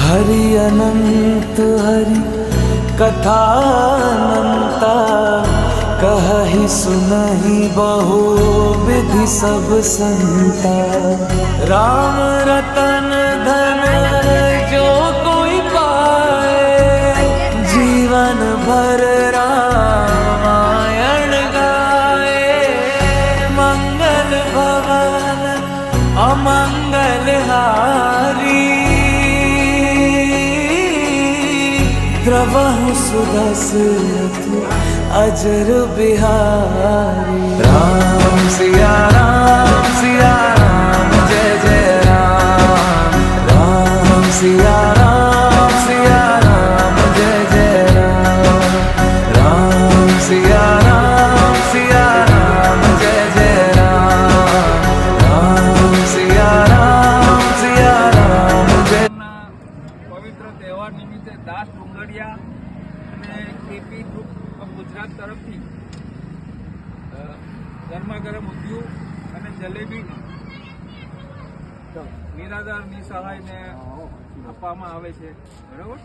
हरि अनंत हरि कथानंता, कहहि सुनहि बहु विधि सब संता। राम रतन धन जो कोई पाए, जीवन भर रामायण गाए। मंगल भवन अमंगल हारी, द्रवहु सुदशरथ अजर बिहारी। राम सिया राम जय जय राम। राम सिया राम जय जय राम। राम सिया राम जय जय राम। राम सिया राम जय। पवित्र तहेवार निमित्ते दास डोंगरिया અને કેપી ગ્રુપ ઓફ ગુજરાત તરફથી ગરમા ગરમ ઉદ્યું અને જલેબી નિરાધાર નિસહાયને આપવામાં આવે છે. બરાબર.